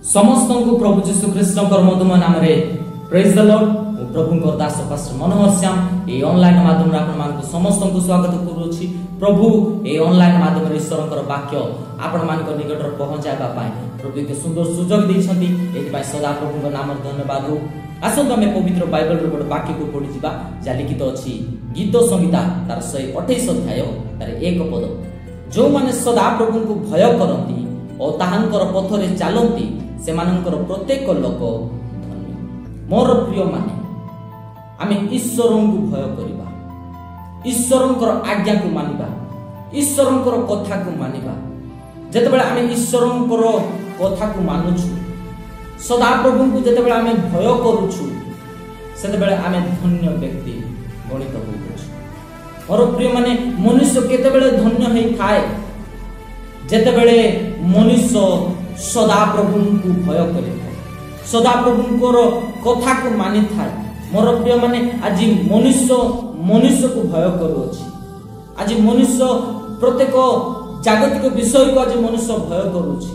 समस्त को प्रभु जीशु कृष्ण मधुम नाम रे praise the Lord. Prabhu Das pastor Manohar Shyam A online माध्यम रे आपण मानक समस्त को स्वागत करूछि। प्रभु ए ऑनलाइन माध्यम रे ईश्वरकर वाक्य आपण मानक निकट रे पहुंचाबा पाए प्रभु के सुंदर सुजोग दैछंती। एति पाए सदा प्रभु नाम रे धन्यवाद। आसंत हमें पवित्र बाइबल रे गोटे वाक्य को पढि जिबा जा लिखित अछि गीत संहिता तार 128 अध्याय तार 1 पद। जो माने सदा प्रभु को भय करंती और ताहांकर पथरे चालंती सेमानंकर प्रत्येक लोक धन्य। मोर प्रिय माने आमे ईश्वरन को भय करिबा, ईश्वरंकर आज्ञा को मानिबा, ईश्वरंकर कथा को मानिबा। जेतेबेले आमे ईश्वरंकर कथा को मानुछु, सदा प्रभु को जेतेबेले आमे भय करूछु, सेतेबेले आमे धन्य व्यक्ति गणित होउछु। मोर प्रिय माने मनुष्य केतेबेले धन्य हेइ थाए जेतेबेले मनुष्य सदा प्रभु को भय करे, सदा प्रभुंकर कथा को मानि थाए। मोर प्रिय माने आज मनुष्य को भय करूछि। आज मनुष्य प्रत्येक जागतिक विषय को आज मनुष्य भय करूछि।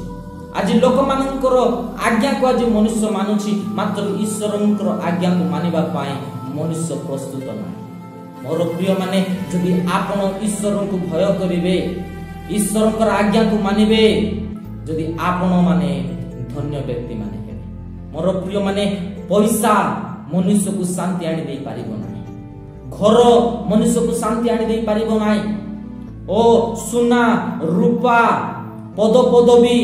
आज लोक मानकर आज्ञा को आज मनुष्य मानुछि, मात्र ईश्वरंकर आज्ञा को मानिबा पाए मनुष्य प्रस्तुत नाही। मोर प्रिय माने जदि आपण ईश्वर को भय करिवे, ईश्वरंकर आज्ञा को मानिबे, जदि आपण माने धन्य व्यक्ति माने हेबे। मोर प्रिय माने पैसा मनुष्य को शांति आनी दे पारिबो नाही, घर मनुष्य को शांति आनी दे पारिबो नाही, ओ सुना रूपा पद पदवी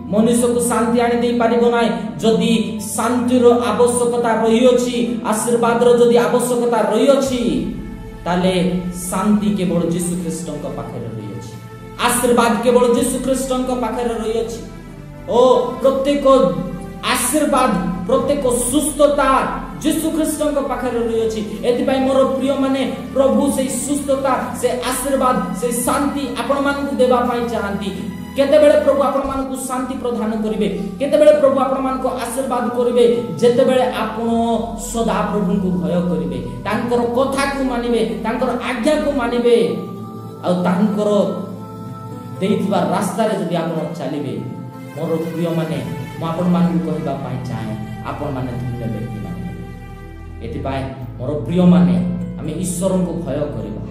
मनुष्य को शांति आनी दे पारिबो नाही। जदि शांतिर आवश्यकता रही अछि, आशीर्वाद रो जदि आवश्यकता रही अछि, ताले शांति केवल यीशु ख्रीष्टଙ୍କ पाखरे रही अछि, आशीर्वाद केवल यीशु ख्रीष्टଙ୍କ पाखरे रही अछि। ओ प्रत्येक आशीर्वाद प्रत्येक सुस्थता यीशु ख्रीष्टଙ୍କ पाखरे रही अछि। एति पई मोर प्रिय माने प्रभु से सुस्थता से आशीर्वाद से शांति आपण मानकु देबा पई चाहंती। केतेबेले प्रभु आपण मानकु शांति प्रदान करिवे, केतेबेले प्रभु आपण मानकु आशीर्वाद करिवे जेतेबेले आपण सदा प्रभु को भय करिवे, तांकर कथा को मानिवे, तांकर आज्ञा को मानिवे, आ तांकर देइथिबा रास्ता रे जदि आपण चलिवे। मोर प्रिय माने म आपण मानकु कहबा पई चाहे आपण माने धन्य व्यक्ति माने। एति पाए मोर प्रिय माने आमे ईश्वरन को भय करिबा,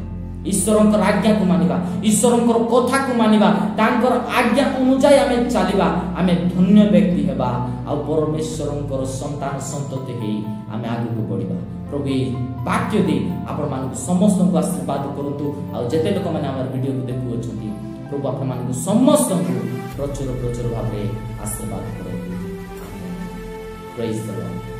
ईश्वरंकर आज्ञा को मानिबा, ईश्वरंकर कथा को मानिबा, तांकर आज्ञा अनुसार आमे चलिबा, आमे धन्य व्यक्ति हेबा आ परमेश्वरंकर संतान संतति हेई आमे आगु को बढ़िबा। प्रभु वाक्य दे आपण मानकु समस्त को आशीर्वाद करंतु। आ जेते लोक माने हमर वीडियो को देखु अछंती, प्रभु आपण मानकु समस्त को प्रचुर प्रचुर भाबरे आशीर्वाद करंतु। Praise the Lord.